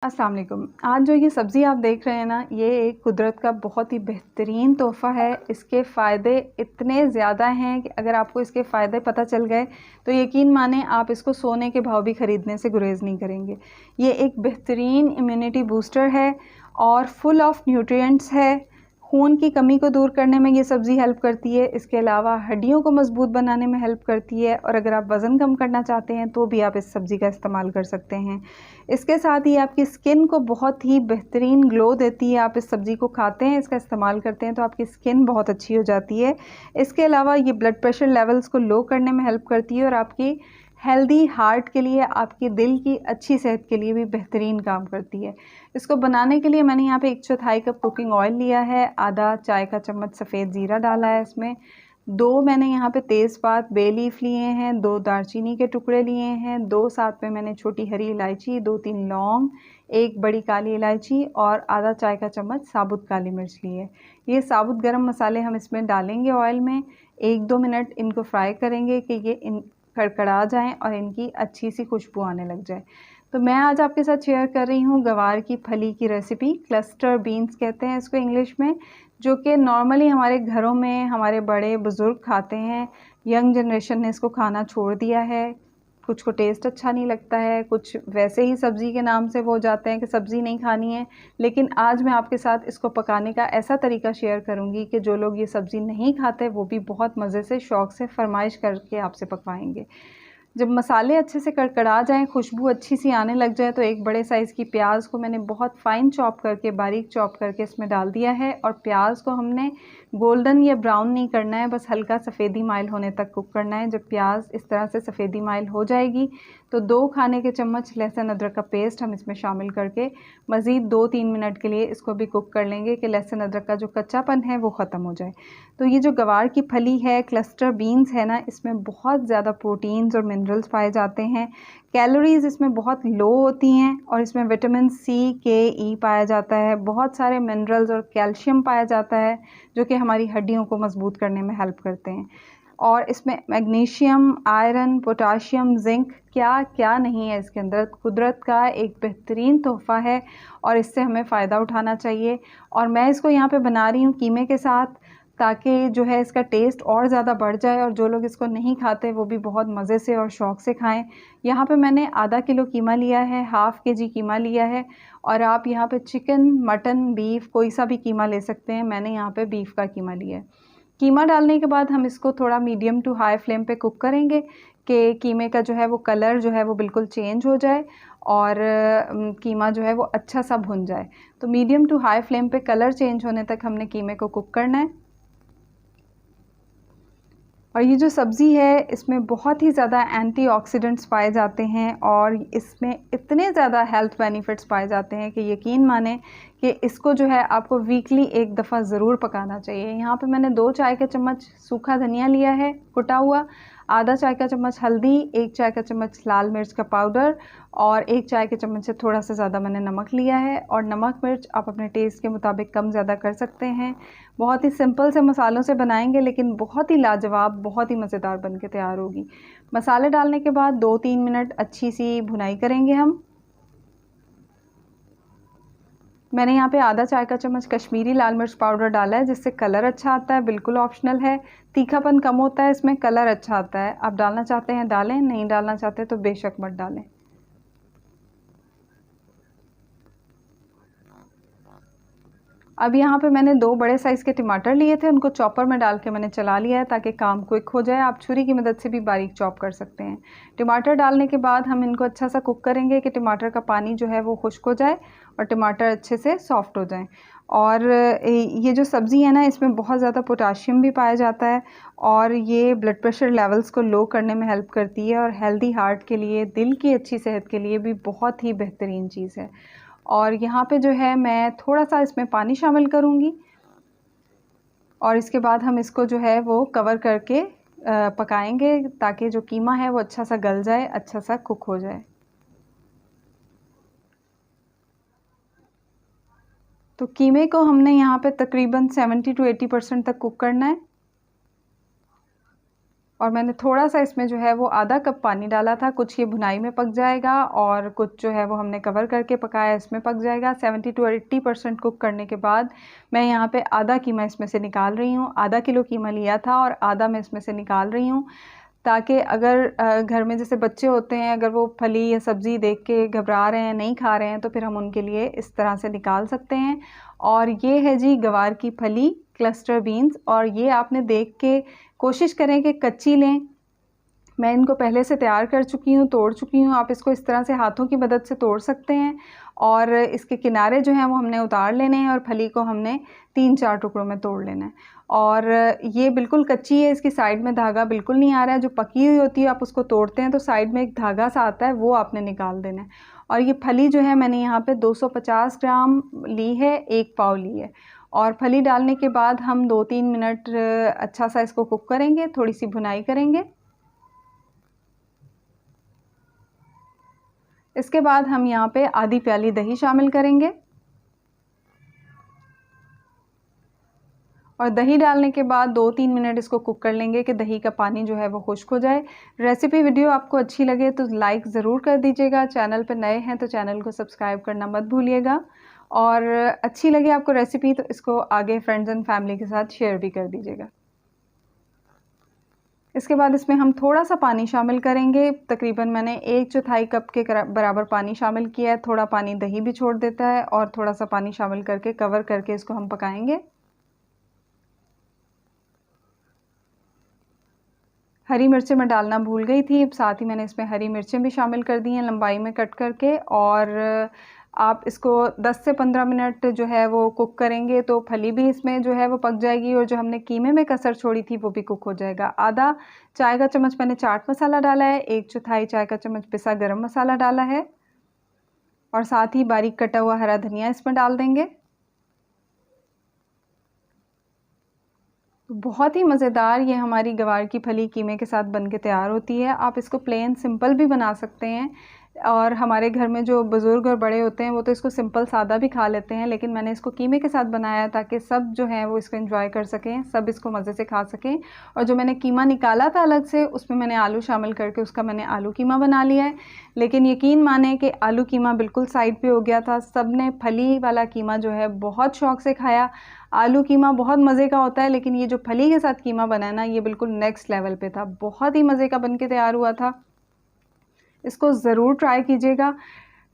अस्सलाम वालेकुम। आज जो ये सब्ज़ी आप देख रहे हैं ना, ये एक कुदरत का बहुत ही बेहतरीन तोहफ़ा है। इसके फ़ायदे इतने ज़्यादा हैं कि अगर आपको इसके फ़ायदे पता चल गए तो यकीन माने आप इसको सोने के भाव भी ख़रीदने से गुरेज़ नहीं करेंगे। ये एक बेहतरीन इम्यूनिटी बूस्टर है और फुल ऑफ न्यूट्रिएंट्स है। खून की कमी को दूर करने में ये सब्ज़ी हेल्प करती है। इसके अलावा हड्डियों को मज़बूत बनाने में हेल्प करती है और अगर आप वज़न कम करना चाहते हैं तो भी आप इस सब्ज़ी का इस्तेमाल कर सकते हैं। इसके साथ ही आपकी स्किन को बहुत ही बेहतरीन ग्लो देती है। आप इस सब्ज़ी को खाते हैं, इसका इस्तेमाल करते हैं तो आपकी स्किन बहुत अच्छी हो जाती है। इसके अलावा ये ब्लड प्रेशर लेवल्स को लो करने में हेल्प करती है और आपकी हेल्दी हार्ट के लिए, आपके दिल की अच्छी सेहत के लिए भी बेहतरीन काम करती है। इसको बनाने के लिए मैंने यहाँ पे 1/4 कप कुकिंग ऑयल लिया है, आधा चाय का चम्मच सफ़ेद ज़ीरा डाला है इसमें, 2 मैंने यहाँ पे तेज़पात बे लीफ लिए हैं, 2 दालचीनी के टुकड़े लिए हैं, 2 साथ में मैंने छोटी हरी इलायची, 2-3 लौंग, 1 बड़ी काली इलायची और आधा चाय का चम्मच साबुत काली मिर्च ली है। ये साबुत गरम मसाले हम इसमें डालेंगे ऑयल में, 1-2 मिनट इनको फ्राई करेंगे कि ये कड़कड़ा जाएँ और इनकी अच्छी सी खुशबू आने लग जाए। तो मैं आज आपके साथ शेयर कर रही हूँ गवार की फली की रेसिपी, क्लस्टर बीन्स कहते हैं इसको इंग्लिश में, जो कि नॉर्मली हमारे घरों में हमारे बड़े बुज़ुर्ग खाते हैं। यंग जनरेशन ने इसको खाना छोड़ दिया है, कुछ को टेस्ट अच्छा नहीं लगता है, कुछ वैसे ही सब्ज़ी के नाम से वो जाते हैं कि सब्ज़ी नहीं खानी है। लेकिन आज मैं आपके साथ इसको पकाने का ऐसा तरीका शेयर करूँगी कि जो लोग ये सब्ज़ी नहीं खाते वो भी बहुत मज़े से शौक़ से फ़रमाइश करके आपसे पकवाएँगे। जब मसाले अच्छे से कड़कड़ा जाएँ, खुशबू अच्छी सी आने लग जाए तो एक बड़े साइज़ की प्याज को मैंने बहुत फ़ाइन चॉप करके, बारीक चॉप करके इसमें डाल दिया है और प्याज को हमने गोल्डन या ब्राउन नहीं करना है, बस हल्का सफ़ेदी माइल होने तक कुक करना है। जब प्याज इस तरह से सफ़ेदी माइल हो जाएगी तो 2 खाने के चम्मच लहसुन अदरक का पेस्ट हम इसमें शामिल करके मज़ीद 2-3 मिनट के लिए इसको भी कुक कर लेंगे कि लहसुन अदरक का जो कच्चापन है वो ख़त्म हो जाए। तो ये जो गवार की फली है, क्लस्टर बीन्स है ना, इसमें बहुत ज़्यादा प्रोटीन्स और मिनरल्स पाए जाते हैं। कैलोरीज़ इसमें बहुत लो होती हैं और इसमें विटामिन सी, के, ई पाया जाता है। बहुत सारे मिनरल्स और कैल्शियम पाया जाता है जो कि हमारी हड्डियों को मज़बूत करने में हेल्प करते हैं। और इसमें मैग्नीशियम, आयरन, पोटाशियम, ज़िंक क्या-क्या नहीं है इसके अंदर। कुदरत का एक बेहतरीन तोहफ़ा है और इससे हमें फ़ायदा उठाना चाहिए। और मैं इसको यहाँ पे बना रही हूँ कीमे के साथ, ताकि जो है इसका टेस्ट और ज़्यादा बढ़ जाए और जो लोग इसको नहीं खाते वो भी बहुत मज़े से और शौक़ से खाएँ। यहाँ पे मैंने आधा किलो कीमा लिया है, हाफ़ केजी कीमा लिया है और आप यहाँ पे चिकन, मटन, बीफ कोई सा भी कीमा ले सकते हैं। मैंने यहाँ पे बीफ का कीमा लिया है। कीमा डालने के बाद हम इसको थोड़ा मीडियम टू हाई फ्लेम पे कुक करेंगे कि कीमे का जो है वो कलर जो है वो बिल्कुल चेंज हो जाए और कीमा जो है वो अच्छा सा भुन जाए। तो मीडियम टू हाई फ्लेम पे कलर चेंज होने तक हमने कीमे को कुक करना है। और ये जो सब्ज़ी है इसमें बहुत ही ज़्यादा एंटीऑक्सीडेंट्स पाए जाते हैं और इसमें इतने ज़्यादा हेल्थ बेनिफिट्स पाए जाते हैं कि यकीन माने कि इसको जो है आपको वीकली एक दफ़ा ज़रूर पकाना चाहिए। यहाँ पे मैंने 2 चाय के चम्मच सूखा धनिया लिया है कुटा हुआ, आधा चाय का चम्मच हल्दी, 1 चाय का चम्मच लाल मिर्च का पाउडर और 1 चाय के चम्मच से थोड़ा सा ज़्यादा मैंने नमक लिया है। और नमक मिर्च आप अपने टेस्ट के मुताबिक कम ज़्यादा कर सकते हैं। बहुत ही सिंपल से मसालों से बनाएंगे लेकिन बहुत ही लाजवाब, बहुत ही मज़ेदार बन के तैयार होगी। मसाले डालने के बाद 2-3 मिनट अच्छी सी भुनाई करेंगे हम। मैंने यहाँ पे आधा चाय का चम्मच कश्मीरी लाल मिर्च पाउडर डाला है जिससे कलर अच्छा आता है, बिल्कुल ऑप्शनल है। तीखापन कम होता है इसमें, कलर अच्छा आता है। आप डालना चाहते हैं डालें, नहीं डालना चाहते तो बेशक मत डालें। अब यहाँ पे मैंने 2 बड़े साइज़ के टमाटर लिए थे, उनको चॉपर में डाल के मैंने चला लिया है ताकि काम क्विक हो जाए। आप छुरी की मदद से भी बारीक चॉप कर सकते हैं। टमाटर डालने के बाद हम इनको अच्छा सा कुक करेंगे कि टमाटर का पानी जो है वो खुश्क हो जाए और टमाटर अच्छे से सॉफ्ट हो जाएँ। और ये जो सब्ज़ी है ना, इसमें बहुत ज़्यादा पोटाशियम भी पाया जाता है और ये ब्लड प्रेशर लेवल्स को लो करने में हेल्प करती है और हेल्दी हार्ट के लिए, दिल की अच्छी सेहत के लिए भी बहुत ही बेहतरीन चीज़ है। और यहाँ पे जो है मैं थोड़ा-सा इसमें पानी शामिल करूँगी और इसके बाद हम इसको जो है वो कवर करके पकाएँगे ताकि जो कीमा है वो अच्छा सा गल जाए, अच्छा सा कुक हो जाए। तो कीमे को हमने यहाँ पे तकरीबन 70 to 80% तक कुक करना है। और मैंने थोड़ा सा इसमें जो है वो आधा कप पानी डाला था। कुछ ये भुनाई में पक जाएगा और कुछ जो है वो हमने कवर करके पकाया, इसमें पक जाएगा। 70 to 80% कुक करने के बाद मैं यहाँ पे आधा कीमा इसमें से निकाल रही हूँ। आधा किलो कीमा लिया था और आधा मैं इसमें से निकाल रही हूँ, ताकि अगर घर में जैसे बच्चे होते हैं, अगर वो फली या सब्ज़ी देख के घबरा रहे हैं, नहीं खा रहे हैं, तो फिर हम उनके लिए इस तरह से निकाल सकते हैं। और ये है जी गवार की फली, क्लस्टर बीन्स, और ये आपने देख के कोशिश करें कि कच्ची लें। मैं इनको पहले से तैयार कर चुकी हूँ, तोड़ चुकी हूँ। आप इसको इस तरह से हाथों की मदद से तोड़ सकते हैं और इसके किनारे जो हैं वो हमने उतार लेने हैं और फली को हमने 3-4 टुकड़ों में तोड़ लेना है। और ये बिल्कुल कच्ची है, इसकी साइड में धागा बिल्कुल नहीं आ रहा है। जो पकी हुई होती है आप उसको तोड़ते हैं तो साइड में एक धागा सा आता है, वो आपने निकाल देना है। और ये फली जो है मैंने यहाँ पे 250 ग्राम ली है, 1 पाव ली है। और फली डालने के बाद हम 2-3 मिनट अच्छा सा इसको कुक करेंगे, थोड़ी सी भुनाई करेंगे। इसके बाद हम यहाँ पे आधी प्याली दही शामिल करेंगे और दही डालने के बाद 2-3 मिनट इसको कुक कर लेंगे कि दही का पानी जो है वो खुश्क हो जाए। रेसिपी वीडियो आपको अच्छी लगे तो लाइक ज़रूर कर दीजिएगा। चैनल पर नए हैं तो चैनल को सब्सक्राइब करना मत भूलिएगा। और अच्छी लगे आपको रेसिपी तो इसको आगे फ्रेंड्स एंड फैमिली के साथ शेयर भी कर दीजिएगा। इसके बाद इसमें हम थोड़ा सा पानी शामिल करेंगे। तकरीबन मैंने 1/4 कप के बराबर पानी शामिल किया है। थोड़ा पानी दही भी छोड़ देता है और थोड़ा सा पानी शामिल करके कवर करके इसको हम पकाएंगे। हरी मिर्चें मैं डालना भूल गई थी, साथ ही मैंने इसमें हरी मिर्चें भी शामिल कर दी हैं लंबाई में कट करके। और आप इसको 10 से 15 मिनट जो है वो कुक करेंगे तो फली भी इसमें जो है वो पक जाएगी और जो हमने कीमे में कसर छोड़ी थी वो भी कुक हो जाएगा। आधा चाय का चम्मच मैंने चाट मसाला डाला है, 1/4 चाय का चम्मच पिसा गरम मसाला डाला है और साथ ही बारीक कटा हुआ हरा धनिया इसमें डाल देंगे। बहुत ही मज़ेदार ये हमारी गवार की फली कीमे के साथ बन के तैयार होती है। आप इसको प्लेन सिंपल भी बना सकते हैं और हमारे घर में जो बुज़ुर्ग और बड़े होते हैं वो तो इसको सिंपल सादा भी खा लेते हैं, लेकिन मैंने इसको कीमे के साथ बनाया ताकि सब जो हैं वो इसको एंजॉय कर सकें, सब इसको मज़े से खा सकें। और जो मैंने कीमा निकाला था अलग से, उसमें मैंने आलू शामिल करके उसका मैंने आलू कीमा बना लिया है। लेकिन यकीन माने कि आलू कीमा बिल्कुल साइड पे हो गया था। सब ने फली वाला कीमा जो है बहुत शौक़ से खाया। आलू कीमा बहुत मज़े का होता है, लेकिन ये जो फली के साथ कीमा बना है ना, ये बिल्कुल नेक्स्ट लेवल पे था। बहुत ही मज़े का बन के तैयार हुआ था। इसको ज़रूर ट्राई कीजिएगा,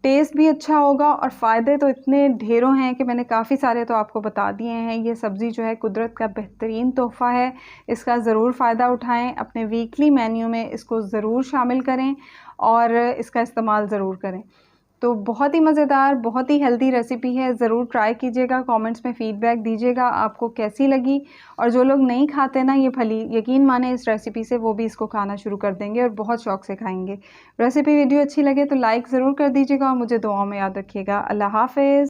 टेस्ट भी अच्छा होगा और फ़ायदे तो इतने ढेरों हैं कि मैंने काफ़ी सारे तो आपको बता दिए हैं। ये सब्ज़ी जो है कुदरत का बेहतरीन तोहफ़ा है, इसका ज़रूर फ़ायदा उठाएं। अपने वीकली मेन्यू में इसको ज़रूर शामिल करें और इसका इस्तेमाल ज़रूर करें। तो बहुत ही मज़ेदार, बहुत ही हेल्दी रेसिपी है, ज़रूर ट्राई कीजिएगा। कमेंट्स में फ़ीडबैक दीजिएगा आपको कैसी लगी। और जो लोग नहीं खाते ना ये फली, यकीन माने इस रेसिपी से वो भी इसको खाना शुरू कर देंगे और बहुत शौक़ से खाएंगे। रेसिपी वीडियो अच्छी लगे तो लाइक ज़रूर कर दीजिएगा और मुझे दुआओं में याद रखिएगा। अल्लाह हाफ़िज़।